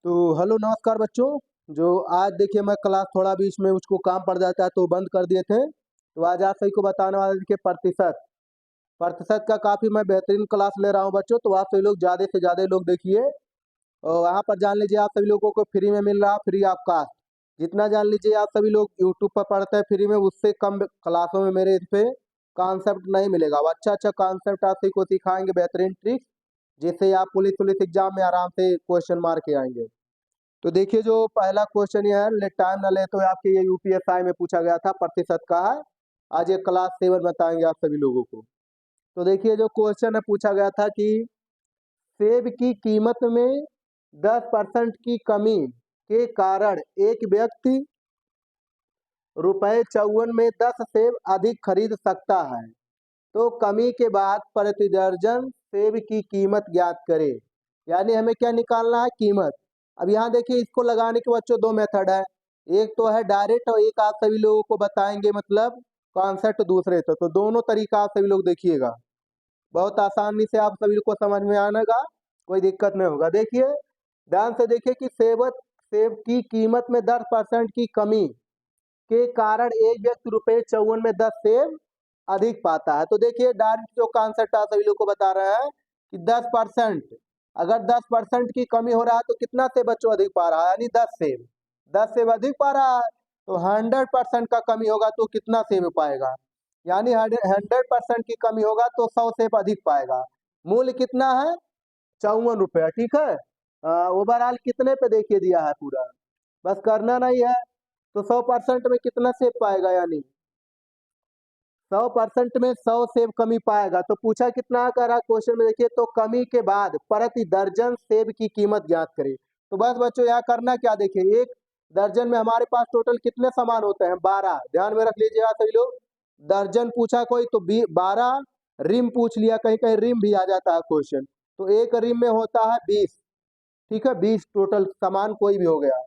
तो हेलो नमस्कार बच्चों। जो आज देखिए मैं क्लास थोड़ा बीच में मुझको काम पड़ जाता है तो बंद कर दिए थे। तो आज आप सभी को बताने वाला देखिए प्रतिशत प्रतिशत का काफ़ी मैं बेहतरीन क्लास ले रहा हूँ बच्चों। तो आप सभी लोग ज़्यादा से ज़्यादा लोग देखिए और वहाँ पर जान लीजिए आप सभी लोगों को फ्री में मिल रहा है, फ्री ऑफ कास्ट। जितना जान लीजिए आप सभी लोग यूट्यूब पर पढ़ते हैं फ्री में, उससे कम क्लासों में मेरे इस पे कॉन्सेप्ट नहीं मिलेगा। वो अच्छा अच्छा कॉन्सेप्ट आप सभी को सिखाएंगे, बेहतरीन ट्रिक्स, जिससे आप पुलिस पुलिस एग्जाम में आराम से क्वेश्चन मार के आएंगे। तो देखिए जो पहला क्वेश्चन ये है, ले टाइम ना ले तो आपके ये यूपीएसआई में पूछा गया था, प्रतिशत का है। आज ये क्लास 7 बताएंगे आप सभी लोगों को। तो देखिए जो क्वेश्चन है पूछा गया था कि सेब की कीमत में 10% की कमी के कारण एक व्यक्ति ₹54 में 10 सेब अधिक खरीद सकता है। तो कमी के बाद प्रति दर्जन सेब की कीमत ज्ञात करें। यानी हमें क्या निकालना है, कीमत। अब यहाँ देखिए इसको लगाने के बच्चों दो मेथड है। एक तो है डायरेक्ट और एक आप सभी लोगों को बताएंगे मतलब कॉन्सेप्ट दूसरे से। तो दोनों तरीका आप सभी लोग देखिएगा, बहुत आसानी से आप सभी को समझ में आनेगा, कोई दिक्कत नहीं होगा। देखिए ध्यान से देखिए कि सेब की कीमत में 10% की कमी के कारण एक व्यक्ति ₹54 में 10 सेब अधिक पाता है। तो देखिए डायरेक्ट जो कॉन्सेप्ट आप सभी लोग को बता रहे हैं कि 10%, अगर 10% की कमी हो रहा है तो कितना सेब बच्चों अधिक पा रहा है, यानी 10 सेब अधिक पा रहा है। तो 100% का कमी होगा तो कितना सेब पाएगा, यानी 100% की कमी होगा तो 100 सेब अधिक पाएगा। मूल्य कितना है, ₹54। ठीक है, ओवरऑल कितने पे देखिए दिया है पूरा, बस करना नहीं है। तो 100% में कितना सेब पाएगा, यानी 100% में 100 सेब कमी पाएगा। तो पूछा कितना कर रहा क्वेश्चन में देखिए, तो कमी के बाद प्रति दर्जन सेब की कीमत ज्ञात करें। तो बस बच्चों यहाँ करना क्या, देखिए एक दर्जन में हमारे पास टोटल कितने सामान होते हैं, 12। ध्यान में रख लीजिएगा सभी लोग। दर्जन पूछा कोई तो 12, रिम पूछ लिया, कहीं कहीं रिम भी आ जाता है क्वेश्चन। तो एक रिम में होता है 20। ठीक है, 20 टोटल सामान कोई भी हो गया।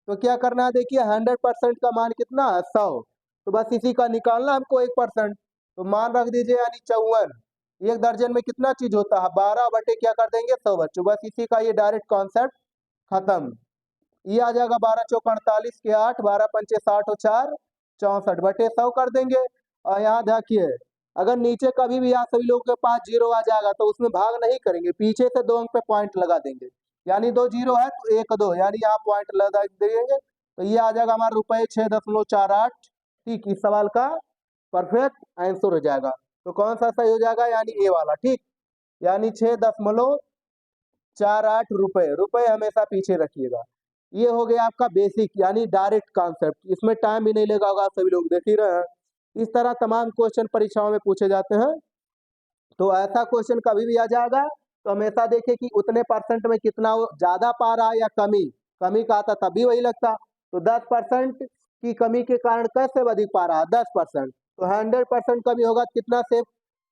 तो क्या करना है, देखिए 100% का मान कितना है, 100। तो बस इसी का निकालना हमको 1%। तो मान रख दीजिए यानी 54। एक दर्जन में कितना चीज होता है, 12 बटे क्या कर देंगे, 100 बच्चों। बस इसी का ये डायरेक्ट कॉन्सेप्ट खत्म। ये आ जाएगा 12 चौक 48 के 8, 12 पंचे 60 और 4 64 बटे 100 कर देंगे। और यहाँ देखिए अगर नीचे कभी भी आप सभी लोगों के पास जीरो आ जाएगा तो उसमें भाग नहीं करेंगे, पीछे से 2 अंक पे पॉइंट लगा देंगे। यानी 2 जीरो है तो 1 2, यानी यहाँ पॉइंट लगा देंगे। तो ये आ जाएगा हमारा ₹6.48। ठीक, इस सवाल का परफेक्ट आंसर हो जाएगा। तो कौन सा सही हो जाएगा, यानी ए वाला। ठीक, यानी 6.48 रुपए हमेशा पीछे रखिएगा। ये हो गया आपका बेसिक यानी डायरेक्ट कॉन्सेप्ट, इसमें टाइम भी नहीं लगा होगा, आप सभी लोग देख ही रहे हैं। इस तरह तमाम क्वेश्चन परीक्षाओं में पूछे जाते हैं। तो ऐसा क्वेश्चन कभी भी आ जाएगा तो हमेशा देखिए कि उतने परसेंट में कितना वो ज्यादा पा रहा है या कमी। कमी का आता तभी वही लगता। तो 10% की कमी के कारण कैसे अधिक पा रहा है, 10%। तो 100% कमी होगा तो कितना से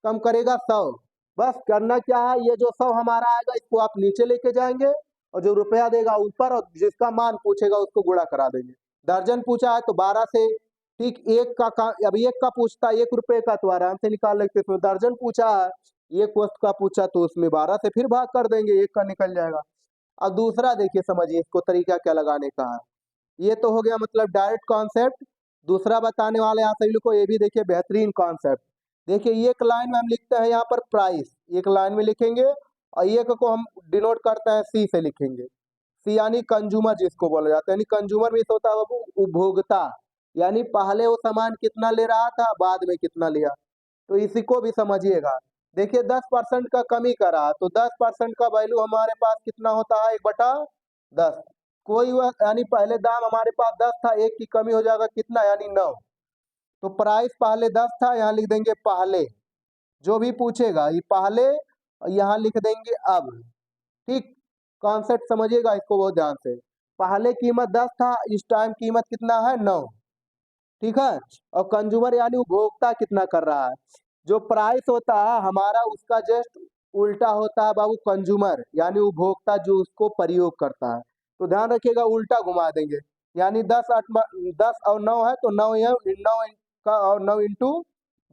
कम करेगा, 100। बस करना क्या है, ये जो 100 हमारा आएगा इसको आप नीचे लेके जाएंगे और जो रुपया देगा ऊपर, और जिसका मान पूछेगा उसको गुणा करा देंगे। दर्जन पूछा है तो 12 से। ठीक, अब एक का पूछता, ₹1 का तो आराम से निकाल लेते। इसमें दर्जन पूछा है, एक वस्तु का पूछा तो उसमें 12 से फिर भाग कर देंगे, एक का निकल जाएगा। अब दूसरा देखिए, समझिए इसको तरीका क्या लगाने का है। ये तो हो गया मतलब डायरेक्ट कॉन्सेप्ट। दूसरा बताने वाले आप सभी लोग को, ये भी देखिए बेहतरीन कॉन्सेप्ट। देखिए एक लाइन में हम लिखते हैं यहाँ पर प्राइस, एक लाइन में लिखेंगे, और एक को हम डिनोट करते हैं सी से लिखेंगे। सी यानी कंज्यूमर जिसको बोला जाता है, यानी कंज्यूमर में होता है बाबू उपभोक्ता। यानी पहले वो सामान कितना ले रहा था, बाद में कितना लिया। तो इसी को भी समझिएगा। देखिए 10% का कमी करा तो 10% का वैल्यू हमारे पास कितना होता है, 1/10। कोई वह यानी पहले दाम हमारे पास 10 था, एक की कमी हो जाएगा कितना, यानी 9। तो प्राइस पहले 10 था, यहाँ लिख देंगे पहले। जो भी पूछेगा ये पहले, और यहाँ लिख देंगे अब। ठीक, कॉन्सेप्ट समझिएगा इसको बहुत ध्यान से। पहले कीमत 10 था, इस टाइम कीमत कितना है, 9। ठीक है, और कंज्यूमर यानी उपभोक्ता कितना कर रहा है। जो प्राइस होता है हमारा उसका जस्ट उल्टा होता है बाबू, कंज्यूमर यानी उपभोक्ता जो उसको प्रयोग करता है। तो ध्यान रखिएगा, उल्टा घुमा देंगे। यानी 10 और 9 है तो 9 का और 9 इंटू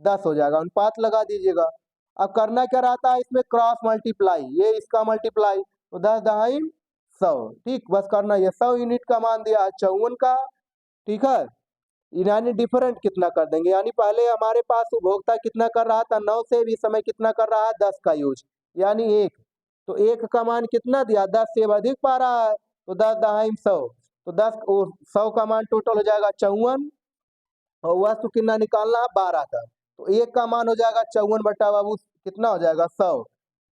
10 हो जाएगा, अनुपात लगा दीजिएगा। अब करना क्या रहता है इसमें, क्रॉस मल्टीप्लाई, ये इसका मल्टीप्लाई। तो 10 दहाई 100। ठीक, बस करना ये 100 यूनिट का मान दिया है 54 का। ठीक है, यानी डिफरेंट कितना कर देंगे, यानी पहले हमारे पास उपभोक्ता कितना कर रहा था 9 से, इस समय कितना कर रहा है 10 का यूज, यानी 1। तो 1 का मान कितना दिया, 10 से अधिक पा रहा है, तो 10 दहाई 100, तो 100 का मान टोटल हो जाएगा 54, और वस्तु कितना निकालना है 12 का, तो 1 का मान हो जाएगा 54 बटा बाबू कितना हो जाएगा 100।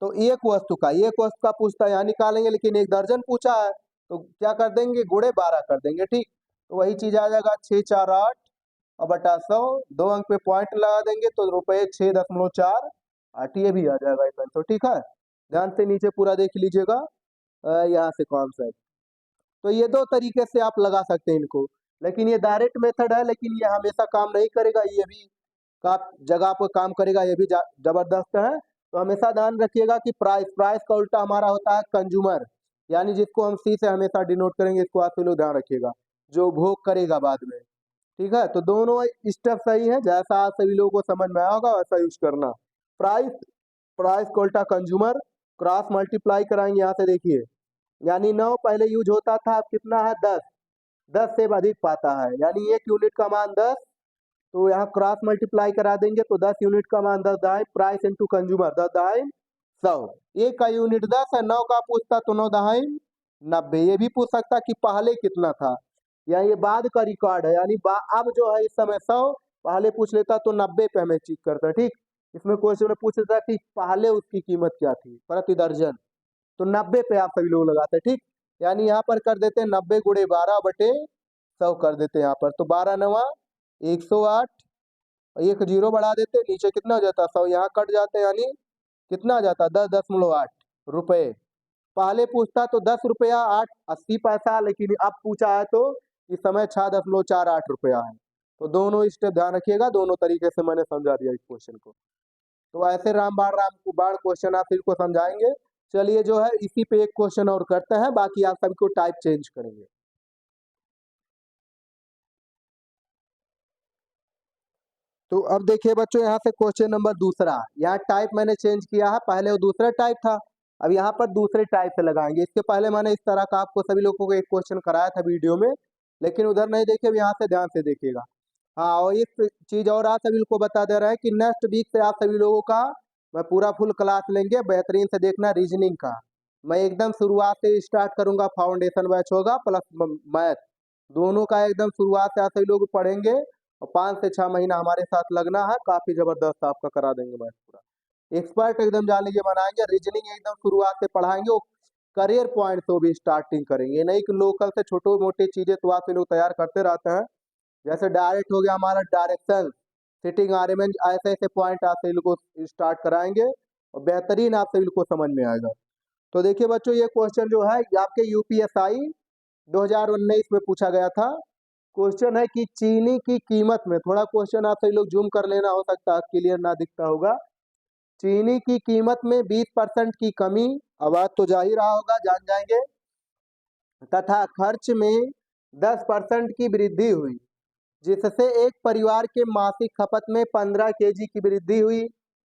तो एक वस्तु का पूछता है यहाँ निकालेंगे, लेकिन एक दर्जन पूछा है तो क्या कर देंगे, गुणे 12 कर देंगे। ठीक, तो वही चीज आ जाएगा 6 4 8 और बटा 100, 2 अंक पे पॉइंट लगा देंगे तो रुपये 6.48 ये भी आ जाएगा इस आंसर। ठीक है, ध्यान से नीचे पूरा देख लीजिएगा यहाँ से कॉन्सेप्ट। तो ये दो तरीके से आप लगा सकते हैं इनको, लेकिन ये डायरेक्ट मेथड है, लेकिन ये हमेशा काम नहीं करेगा, ये भी का जगह पर काम करेगा, ये भी जबरदस्त है। तो हमेशा ध्यान रखिएगा कि प्राइस का उल्टा हमारा होता है कंज्यूमर, यानी जिसको हम सी से हमेशा डिनोट करेंगे, इसको आप लोग ध्यान रखिएगा, जो भोग करेगा बाद में। ठीक है, तो दोनों स्टेप सही है, जैसा आप सभी लोगों को समझ में आया होगा वैसा यूज करना। प्राइस प्राइस का उल्टा कंज्यूमर, क्रॉस मल्टीप्लाई कराएंगे यहाँ से देखिए, यानी 9 पहले यूज होता था, अब कितना है 10, 10 से अधिक पाता है, यानी 1 यूनिट का मान 10, तो यहाँ क्रॉस मल्टीप्लाई करा देंगे तो 10 यूनिट का मान 10 दाई प्राइस इंटू कंज्यूमर 10 दाई 100। 1 का यूनिट 10 है, 9 का पूछता तो 9 दहाई 90। ये भी पूछ सकता कि पहले कितना था, या ये बाद का रिकॉर्ड है, यानी अब जो है इस समय 100, पहले पूछ लेता तो 90 पे हमें चेक करता। ठीक, इसमें क्वेश्चन में पूछ लेता कि पहले उसकी कीमत क्या थी प्रति दर्जन, तो 90 पे आप सभी लोग लगाते। ठीक, यानी यहाँ पर कर देते हैं 90 गुणे 12 बटे 100 कर देते हैं यहाँ पर, तो 12 नवा 108, एक जीरो बढ़ा देते, नीचे कितना हो जाता 100, यहाँ कट जाते, यानी कितना आ जाता 10.8 रुपये। पहले पूछता तो 10 रुपया 80 पैसा, लेकिन अब पूछा है तो इस समय 6.48 रुपया है। तो दोनों स्टेप ध्यान रखिएगा, दोनों तरीके से मैंने समझा दिया इस क्वेश्चन को। तो ऐसे राम बाण क्वेश्चन आप फिर को समझाएंगे। चलिए जो है इसी पे एक क्वेश्चन और करते हैं, बाकी आप सबको टाइप चेंज करेंगे। तो अब देखिए बच्चों, यहाँ से क्वेश्चन नंबर दूसरा, यहाँ टाइप मैंने चेंज किया है, पहले वो दूसरा टाइप था, अब यहाँ पर दूसरे टाइप से लगाएंगे। इसके पहले मैंने इस तरह का आपको सभी लोगों को एक क्वेश्चन कराया था वीडियो में, लेकिन उधर नहीं देखे, यहाँ से ध्यान से देखिएगा। हाँ, और एक चीज और आप सभी लोग को बता दे रहा है कि नेक्स्ट वीक से आप सभी लोगों का मैं पूरा फुल क्लास लेंगे, बेहतरीन से देखना रीजनिंग का। मैं एकदम शुरुआत से स्टार्ट करूंगा, फाउंडेशन बैच होगा प्लस मैथ, दोनों का एकदम शुरुआत से आप सभी लोग पढ़ेंगे, और 5 से 6 महीना हमारे साथ लगना है, काफी जबरदस्त आपका करा देंगे मैथ पूरा एक्सपर्ट एकदम जान लीजिए बनाएंगे। रीजनिंग एकदम शुरुआत से पढ़ाएंगे, वो करियर पॉइंट से भी स्टार्टिंग करेंगे, नहीं कि लोकल से छोटे मोटे चीजें तो आप लोग तैयार करते रहते हैं, जैसे डायरेक्ट हो गया हमारा डायरेक्शन, सिटिंग अरेंजमेंट, ऐसे ऐसे पॉइंट आप सभी लोग को स्टार्ट कराएंगे और बेहतरीन आप सभी लोग को समझ में आएगा। तो देखिए बच्चों, ये क्वेश्चन जो है ये आपके यूपीएसआई 2019 में पूछा गया था। क्वेश्चन है कि चीनी की कीमत में, थोड़ा क्वेश्चन आप सभी लोग जूम कर लेना, हो सकता है क्लियर ना दिखता होगा। चीनी की कीमत में 20% की कमी, आवाज तो जा ही रहा होगा, जान जाएंगे, तथा खर्च में 10% की वृद्धि हुई, जिससे एक परिवार के मासिक खपत में 15 केजी की वृद्धि हुई।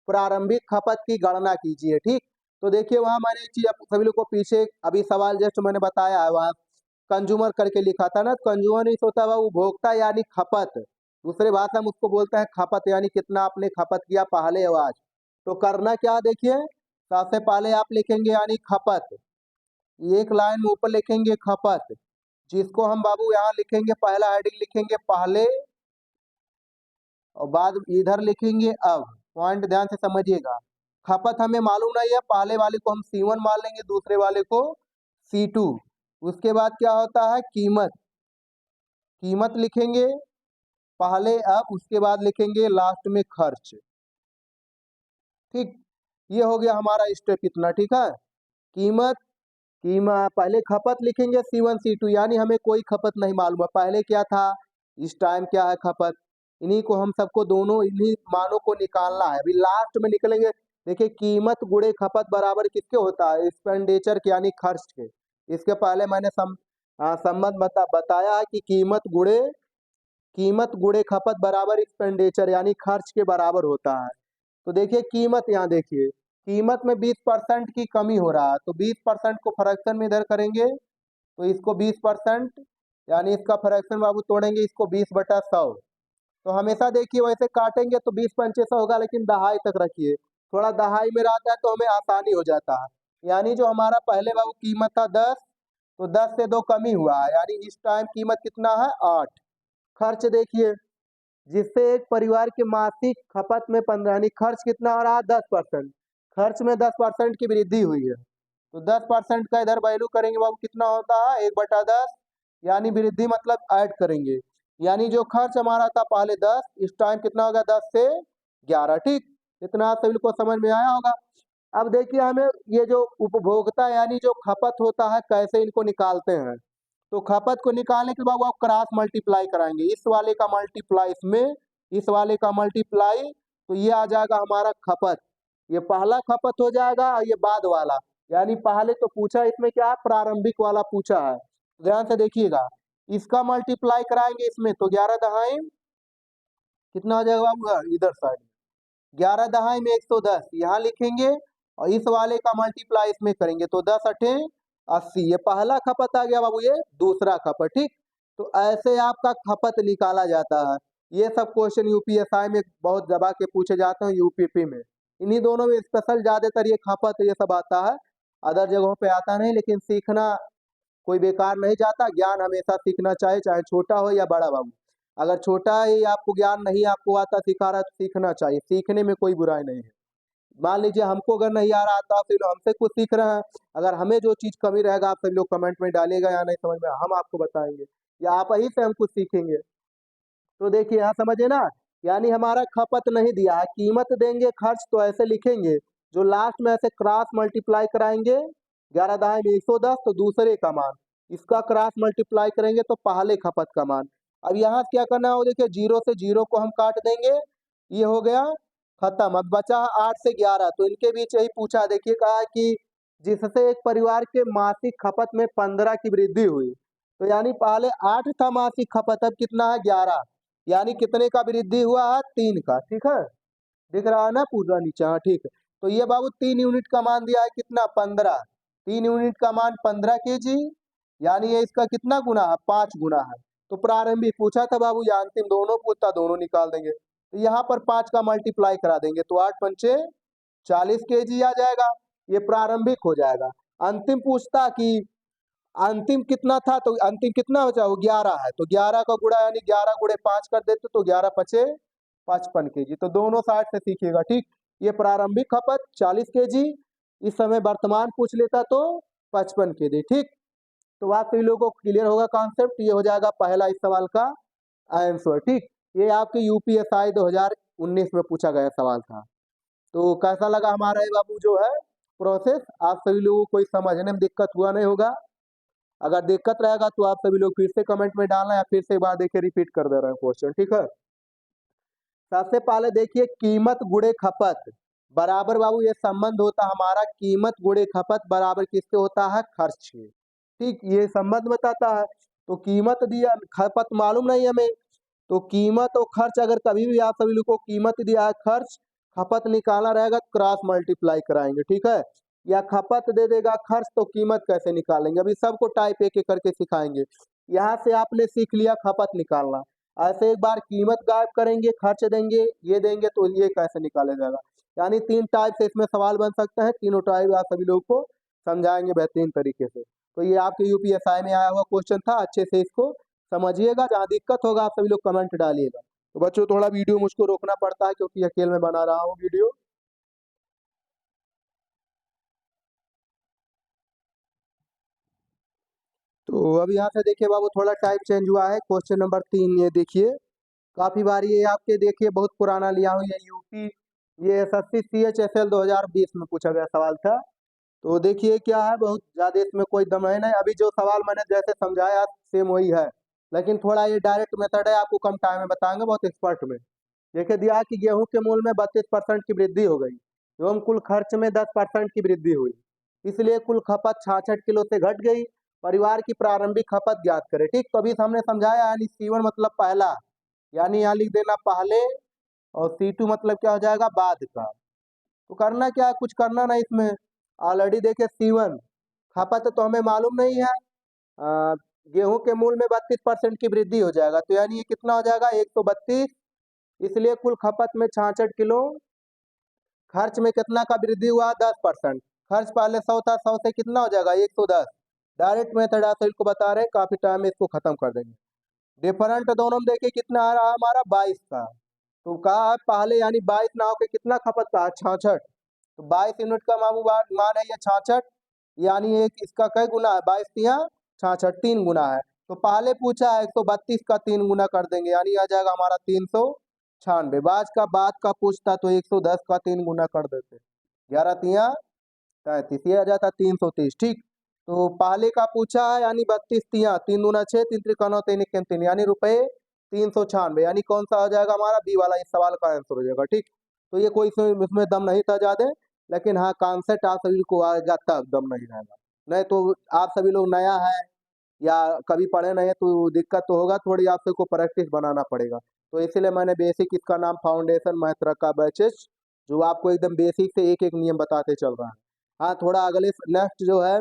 प्रारंभिक खपत की गणना कीजिए। ठीक, तो देखिए वहां मैंने एक चीज आप सभी लोग को पीछे अभी सवाल जस्ट मैंने बताया है, वहाँ कंज्यूमर करके लिखा था ना, कंज्यूमर नहीं होता वह उपभोक्ता यानी खपत, दूसरे भाषा में उसको बोलते हैं खपत, यानी कितना आपने खपत किया पहले और आज। तो करना क्या, देखिए सबसे पहले आप लिखेंगे यानी खपत, एक लाइन में ऊपर लिखेंगे खपत, जिसको हम बाबू यहाँ लिखेंगे, पहला हेडिंग लिखेंगे पहले, और बाद इधर लिखेंगे अब। पॉइंट ध्यान से समझिएगा, खपत हमें मालूम नहीं है, पहले वाले को हम C1 मान लेंगे, दूसरे वाले को C2। उसके बाद क्या होता है कीमत, कीमत लिखेंगे पहले अब, उसके बाद लिखेंगे लास्ट में खर्च। ठीक, ये हो गया हमारा स्टेप इतना। ठीक है, कीमत, पहले खपत लिखेंगे C1 C2, यानी हमें कोई खपत नहीं मालूम है, पहले क्या था इस टाइम क्या है खपत, इन्हीं को हम सबको दोनों इन्हीं मानों को निकालना है। अभी लास्ट में निकलेंगे, देखिए कीमत गुणे खपत बराबर किसके होता है, एक्सपेंडिचर के यानी खर्च के। इसके पहले मैंने संबंध बताया है कि कीमत गुणे खपत बराबर एक्सपेंडिचर यानी खर्च के बराबर होता है। तो देखिए कीमत, यहाँ देखिए कीमत में 20% की कमी हो रहा है, तो 20% को फ्रैक्शन में इधर करेंगे तो इसको 20%, यानी इसका फ्रैक्शन बाबू तोड़ेंगे इसको 20/100। तो हमेशा देखिए वैसे काटेंगे तो 20 पंचे 100 होगा, लेकिन दहाई तक रखिए, थोड़ा दहाई में रहता है तो हमें आसानी हो जाता है। यानी जो हमारा पहले बाबू कीमत था 10, तो 10 से 2 कमी हुआ है, यानी इस टाइम कीमत कितना है 8। खर्च देखिए, जिससे एक परिवार के मासिक खपत में 15, यानी खर्च कितना हो रहा है 10%, खर्च में 10% की वृद्धि हुई है, तो 10% का इधर वैल्यू करेंगे बाबू कितना होता है 1/10, यानी वृद्धि मतलब ऐड करेंगे, यानी जो खर्च हमारा था पहले 10, इस टाइम कितना होगा 10 से 11। ठीक, इतना सभी को समझ में आया होगा। अब देखिए हमें ये जो उपभोक्ता यानी जो खपत होता है कैसे इनको निकालते हैं, तो खपत को निकालने के बाद वो आप क्रॉस मल्टीप्लाई कराएंगे, इस वाले का मल्टीप्लाई इसमें, इस वाले का मल्टीप्लाई, तो ये आ जाएगा हमारा खपत, ये पहला खपत हो जाएगा और ये बाद वाला, यानी पहले तो पूछा इसमें क्या है प्रारंभिक वाला पूछा है, ध्यान से देखिएगा, इसका मल्टीप्लाई कराएंगे इसमें तो 11 दहाई कितना हो जाएगा बाबू इधर साइड, 11 दहाई में 110 यहाँ लिखेंगे, और इस वाले का मल्टीप्लाई इसमें करेंगे तो 10 × 8 = 80, ये पहला खपत आ गया बाबू, ये दूसरा खपत। ठीक, तो ऐसे आपका खपत निकाला जाता है। ये सब क्वेश्चन यूपीएसआई में बहुत दबा के पूछे जाते हैं, यूपीपी में, इन्हीं दोनों में स्पेशल ज्यादातर ये खपत ये सब आता है, अदर जगहों पे आता नहीं, लेकिन सीखना कोई बेकार नहीं जाता, ज्ञान हमेशा सीखना चाहिए, चाहे छोटा हो या बड़ा बाबू। अगर छोटा ही आपको ज्ञान नहीं आपको आता सिखा रहा है तो सीखना चाहिए, सीखने में कोई बुराई नहीं है। मान लीजिए हमको अगर नहीं आ रहा तो आप लोग हमसे कुछ सीख रहे हैं, अगर हमें जो चीज़ कमी रहेगा आप सभी लोग कमेंट में डालिएगा, या नहीं समझ में हम आपको बताएंगे, या आप ही से हम कुछ सीखेंगे। तो देखिए यहाँ समझे ना, यानी हमारा खपत नहीं दिया है, कीमत देंगे, खर्च तो ऐसे लिखेंगे, जो लास्ट में ऐसे क्रॉस मल्टीप्लाई कराएंगे 11 दहाई में 110, तो दूसरे का मान, इसका क्रॉस मल्टीप्लाई करेंगे तो पहले खपत का मान। अब यहाँ क्या करना है, वो देखिए 0 से 0 को हम काट देंगे, ये हो गया खत्म। अब बचा 8 से 11, तो इनके बीच यही पूछा, देखिए कहा है कि जिससे एक परिवार के मासिक खपत में 15 की वृद्धि हुई, तो यानी पहले 8 था मासिक खपत, अब कितना है 11, यानी कितने का वृद्धि हुआ है 3 का। ठीक है, दिख रहा है ना पूरा नीचे, हाँ ठीक है। तो ये बाबू 3 यूनिट का मान दिया है कितना 15, 3 यूनिट का मान 15 kg, यानी ये इसका कितना गुना है 5 गुना है। तो प्रारंभिक पूछा था बाबू या अंतिम दोनों पूछता दोनों निकाल देंगे, तो यहाँ पर 5 का मल्टीप्लाई करा देंगे तो 8 पंचे 40 kg आ जाएगा, ये प्रारंभिक हो जाएगा। अंतिम पूछता कि अंतिम कितना था, तो अंतिम कितना बचा वो 11 है, तो 11 का गुणा यानी 11 × 5 कर देते तो 11 × 5 = 55 kg, तो दोनों साइड से सीखिएगा। ठीक, ये प्रारंभिक खपत 40 kg, इस समय वर्तमान पूछ लेता तो 55 kg। ठीक, तो आप सभी लोगों को क्लियर होगा कॉन्सेप्ट, ये हो जाएगा पहला इस सवाल का आंसर। ठीक, ये आपके यूपीएसआई 2019 में पूछा गया सवाल था। तो कैसा लगा हमारा ये बाबू जो है प्रोसेस, आप सभी लोगों को कोई समझने में दिक्कत हुआ नहीं होगा, अगर दिक्कत रहेगा तो आप सभी लोग फिर से कमेंट में डालना, या फिर से एक बार देखिए रिपीट कर दे रहे हैं क्वेश्चन। ठीक है, सबसे पहले देखिए कीमत गुणे खपत बराबर बाबू, ये संबंध होता हमारा कीमत गुणे खपत बराबर किससे होता है खर्च के। ठीक, ये संबंध बताता है, तो कीमत दिया खपत मालूम नहीं हमें, तो कीमत और खर्च अगर कभी भी आप सभी लोग को कीमत दिया है खर्च खपत निकालना रहेगा तो क्रॉस मल्टीप्लाई कराएंगे। ठीक है, या खपत दे देगा खर्च तो कीमत कैसे निकालेंगे, अभी सबको टाइप एक एक करके सिखाएंगे। यहाँ से आपने सीख लिया खपत निकालना, ऐसे एक बार कीमत गायब करेंगे खर्च देंगे ये देंगे तो ये कैसे निकाला जाएगा, यानी 3 टाइप से इसमें सवाल बन सकते हैं, तीनों टाइप आप सभी लोग को समझाएंगे बेहतरीन तरीके से। तो ये आपके यूपीएसआई में आया हुआ क्वेश्चन था, अच्छे से इसको समझिएगा, जहाँ दिक्कत होगा आप सभी लोग कमेंट डालिएगा। तो बच्चों थोड़ा वीडियो मुझको रोकना पड़ता है क्योंकि अकेले में बना रहा हूँ वीडियो। तो अब यहाँ से देखिए बाबू थोड़ा टाइप चेंज हुआ है, क्वेश्चन नंबर 3 ये देखिए, काफी बार ये आपके देखिए बहुत पुराना लिया हूँ, ये यूपी ये एसएससी CHSL 2020 में पूछा गया सवाल था। तो देखिए क्या है, बहुत ज्यादा इसमें कोई दम है नहीं, अभी जो सवाल मैंने जैसे समझाया सेम वही है, लेकिन थोड़ा ये डायरेक्ट मेथड है, आपको कम टाइम में बताएंगे बहुत एक्सपर्ट में। देखिए दिया कि गेहूं के मूल्य में 32% की वृद्धि हो गई एवं कुल खर्च में 10% की वृद्धि हुई, इसलिए कुल खपत 66 किलो से घट गई, परिवार की प्रारंभिक खपत ज्ञात करें। ठीक, तो अभी हमने समझाया, यानी C1 मतलब पहला, यानी यहाँ लिख देना पहले, और C2 मतलब क्या हो जाएगा बाद का। तो करना क्या है, कुछ करना नहीं इसमें। ऑलरेडी देखे C1 खपत तो हमें मालूम नहीं है। अ, गेहूं के मूल्य में 32% की वृद्धि हो जाएगा, तो यानी ये कितना हो जाएगा 132। इसलिए कुल खपत में 66 किलो, खर्च में कितना का वृद्धि हुआ 10%। खर्च पहले 100 था, 100 से कितना हो जाएगा 110। डायरेक्ट मेथड आप को बता रहे हैं, काफी टाइम में इसको खत्म कर देंगे। डिफरेंट दोनों में देखिए कितना आ रहा है हमारा 22 का। तो कहा है पहले यानी 22 ना होकर कितना खपत का 66। तो 22 यूनिट का मान है ये 66, यानी एक इसका कई गुना है 22 तिया 66, 3 गुना है। तो पहले पूछा है 132 का 3 गुना कर देंगे, यानी आ जाएगा हमारा 396। बाद का पूछता तो 110 का 3 गुना कर देते, 11 तिया 33, ये आ जाता 330। ठीक, तो पहले का पूछा है यानी 32 तिया 3 दूना 6, 3 त्रिकोण 3 इक्कीस 3, यानी रुपए 396, यानी कौन सा हो जाएगा हमारा बी वाला इस सवाल का आंसर हो जाएगा। ठीक, तो ये कोई इसमें दम नहीं था ज्यादा, लेकिन हाँ कॉन्सेप्ट आप सभी को आ जाता, दम नहीं रहेगा। नहीं तो आप सभी लोग नया है या कभी पढ़े नहीं है तो दिक्कत तो होगा थोड़ी, आप सबको प्रैक्टिस बनाना पड़ेगा। तो इसीलिए मैंने बेसिक इसका नाम फाउंडेशन मैथ रखा बैचेस, जो आपको एकदम बेसिक से एक एक नियम बताते चल रहा है। हाँ थोड़ा अगले नेक्स्ट जो है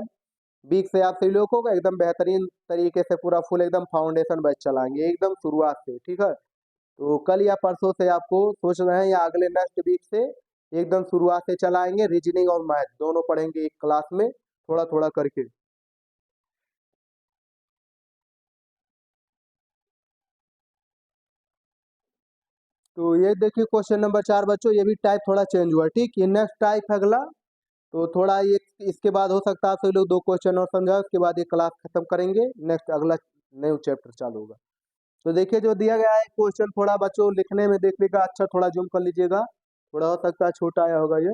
वीक से आप सभी लोगों को एकदम बेहतरीन तरीके से पूरा फुल एकदम फाउंडेशन बैच चलाएंगे एकदम शुरुआत से। ठीक है, तो कल या परसों से आपको सोच रहे हैं या अगले नेक्स्ट वीक से एकदम शुरुआत से चलाएंगे, रीजनिंग और मैथ दोनों पढ़ेंगे एक क्लास में थोड़ा थोड़ा करके। तो ये देखिए क्वेश्चन नंबर 4 बच्चों, ये भी टाइप थोड़ा चेंज हुआ। ठीक, ये नेक्स्ट टाइप है अगला, तो थोड़ा ये इसके बाद हो सकता है आप सभी लोग 2 क्वेश्चन और समझा, उसके बाद ये क्लास खत्म करेंगे, नेक्स्ट अगला न्यू चैप्टर चालू होगा। तो देखिए जो दिया गया है क्वेश्चन, थोड़ा बच्चों लिखने में देखिएगा, अच्छा थोड़ा जूम कर लीजिएगा, थोड़ा हो सकता है छोटा आया होगा ये।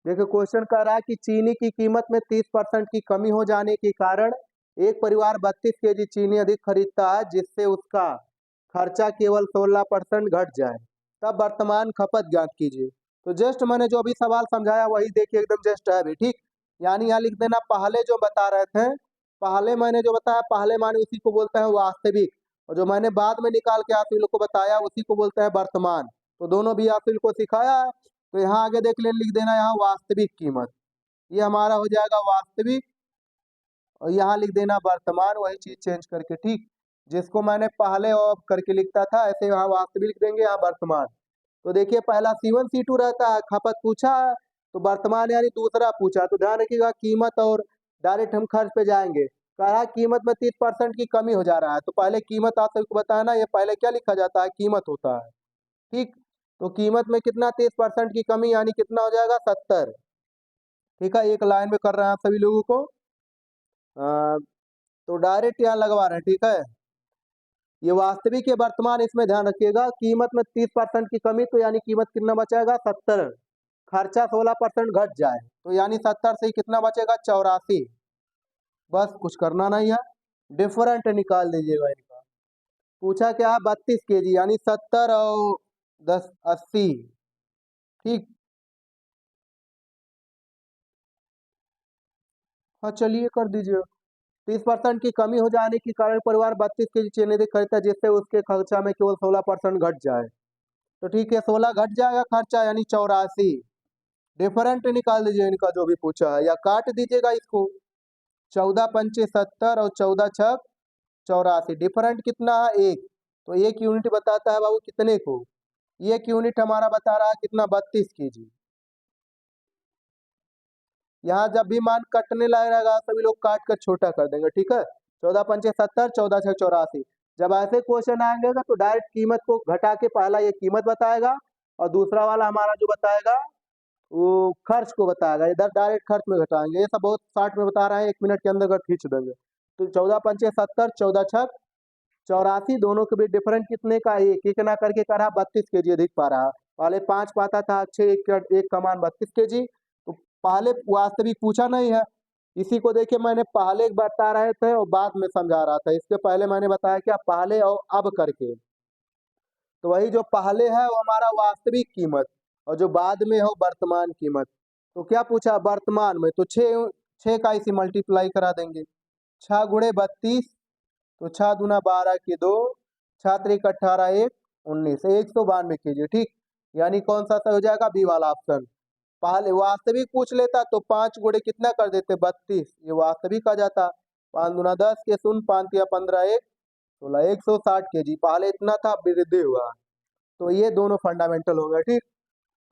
देखिए क्वेश्चन कह रहा है कि चीनी की कीमत में 30% की कमी हो जाने के कारण एक परिवार 32 केजी चीनी अधिक खरीदता है, जिससे उसका खर्चा केवल 16% घट जाए। तब वर्तमान खपत ज्ञात कीजिए। तो जस्ट मैंने जो अभी सवाल समझाया वही देखिए एकदम जस्ट है अभी। ठीक, यानी यहाँ लिख देना पहले जो बता रहे थे, पहले मैंने जो बताया पहले माने उसी को बोलते हैं वास्तविक, और जो मैंने बाद में निकाल के आप लोग को बताया उसी को बोलते हैं वर्तमान। तो दोनों भी आप लोग को सिखाया है। तो यहाँ आगे देख ले, लिख देना यहाँ वास्तविक कीमत, ये हमारा हो जाएगा वास्तविक, और यहाँ लिख देना वर्तमान, वही चीज चेंज करके। ठीक, जिसको मैंने पहले और करके लिखता था ऐसे यहाँ वास्तविक लिख देंगे, यहाँ वर्तमान। तो देखिए पहला C1 C2 रहता है, खपत पूछा है, तो वर्तमान यानी दूसरा पूछा, तो ध्यान रखिएगा कीमत और डायरेक्ट हम खर्च पे जाएंगे। कहा कीमत में 30% की कमी हो जा रहा है, तो पहले कीमत आप सबको बताया ना, ये पहले क्या लिखा जाता है कीमत होता है। ठीक, तो कीमत में कितना 30% की कमी यानी कितना हो जाएगा 70। ठीक है, एक लाइन में कर रहे हैं आप सभी लोगों को। तो डायरेक्ट यहाँ लगवा रहे हैं। ठीक है, ये वास्तविक है वर्तमान, इसमें ध्यान रखिएगा कीमत में 30% की कमी, तो यानी कीमत कितना बचेगा 70, खर्चा 16% घट जाए, तो यानी 70 से कितना बचेगा 84। बस कुछ करना नहीं है, डिफरेंट निकाल दीजिएगा इनका। पूछा क्या है 32 केजी यानी 70 और 10 80। ठीक, हाँ चलिए कर दीजिए। 30% की कमी हो जाने के कारण परिवार 32 केजी चीनी अधिक खरीदता है, जिससे उसके खर्चा में केवल 16% घट जाए। तो ठीक है 16 घट जाएगा खर्चा यानी 84। डिफरेंट निकाल दीजिए इनका जो भी पूछा है, या काट दीजिएगा इसको। 14 पंचे 70 और 14 छक 84, डिफरेंट कितना है 1, तो 1 यूनिट बताता है बाबू कितने को, 1 यूनिट हमारा बता रहा है कितना 32 केजी। यहाँ जब भी मान कटने लगेगा सभी लोग काट कर छोटा कर देंगे। ठीक है, 14 पंचे 70, 14 छक 84। जब ऐसे क्वेश्चन आएंगे तो डायरेक्ट कीमत को घटा के पहला ये कीमत बताएगा, और दूसरा वाला हमारा जो बताएगा वो खर्च को बताएगा, इधर डायरेक्ट खर्च में घटाएंगे। ये सब बहुत शॉर्ट में बता रहे हैं, 1 मिनट के अंदर खींच देंगे। तो 14 पंचे 70, 14 छक 84, दोनों के बीच डिफरेंस कितने का एक एक ना करके करा 32 केजी अधिक पा रहा। पहले 5 पाता था, 6 एक का मान 32 केजी। तो पहले वास्तविक पूछा नहीं है, इसी को देखिए मैंने पहले बता रहे थे और बाद में समझा रहा था। इसके पहले मैंने बताया क्या पहले और अब करके, तो वही जो पहले है वो हमारा वास्तविक कीमत, और जो बाद में हो वर्तमान कीमत। तो क्या पूछा वर्तमान में, तो 6 का इसी मल्टीप्लाई करा देंगे, 6 गुणे 32, तो 6 दूना 12 की 2, 6 त्रिक 18 1 19, 192 कीजिए। ठीक, यानी कौन सा सही हो जाएगा बी वाला ऑप्शन। पहले वास्तविक पूछ लेता तो 5 गुणे कितना कर देते 32, ये वास्तविक आ जाता। 5 दूना 10 के शून्य, 5 तिया 15 एक 16, 160 केजी पहले इतना था, वृद्धि हुआ। तो ये दोनों फंडामेंटल हो गए, ठीक।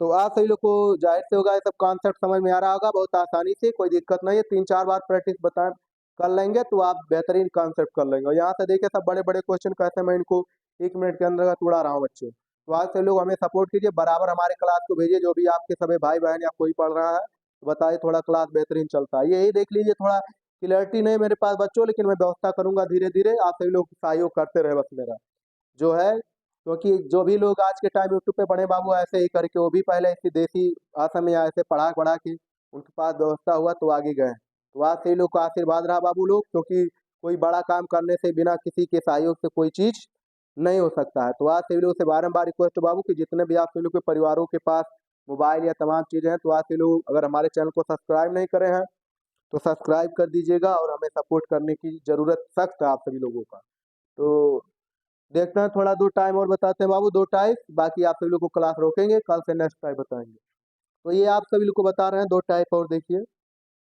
तो आप सभी लोग को जाहिर से होगा ये सब कॉन्सेप्ट समझ में आ रहा होगा बहुत आसानी से, कोई दिक्कत नहीं है। 3-4 बार प्रैक्टिस बता कर लेंगे तो आप बेहतरीन कॉन्सेप्ट कर लेंगे। और यहाँ से देखिए सब बड़े बड़े क्वेश्चन कैसे मैं इनको 1 मिनट के अंदर उड़ा रहा हूँ बच्चे। तो आज से लोग हमें सपोर्ट कीजिए, बराबर हमारे क्लास को भेजिए, जो भी आपके सभी भाई बहन या कोई पढ़ रहा है तो बताइए, थोड़ा क्लास बेहतरीन चलता है। यही देख लीजिए, थोड़ा क्लियरिटी नहीं मेरे पास बच्चों, लेकिन मैं व्यवस्था करूंगा धीरे धीरे, आप सभी लोग सहयोग करते रहे बस मेरा जो है। क्योंकि जो भी लोग आज के टाइम यूट्यूब पे पढ़े बाबू, ऐसे ही करके वो भी पहले इसी देसी भाषा में ऐसे पढ़ा पढ़ा के उनके पास व्यवस्था हुआ तो आगे गए। तो आज से लोग का आशीर्वाद रहा बाबू लोग, क्योंकि कोई बड़ा काम करने से बिना किसी के सहयोग से कोई चीज नहीं हो सकता है। तो आज से लोग से बारम्बार रिक्वेस्ट है बाबू कि जितने भी आप लोग के परिवारों के पास मोबाइल या तमाम चीजें हैं, तो आज से लोग अगर हमारे चैनल को सब्सक्राइब नहीं करे हैं तो सब्सक्राइब कर दीजिएगा, और हमें सपोर्ट करने की जरूरत सख्त है आप सभी लोगों का। तो देखते हैं, थोड़ा 2 टाइम और बताते हैं बाबू, 2 टाइप, बाकी आप सभी लोग को क्लास रोकेंगे, कल से नेक्स्ट टाइप बताएंगे। तो ये आप सभी लोग को बता रहे हैं 2 टाइप और देखिए।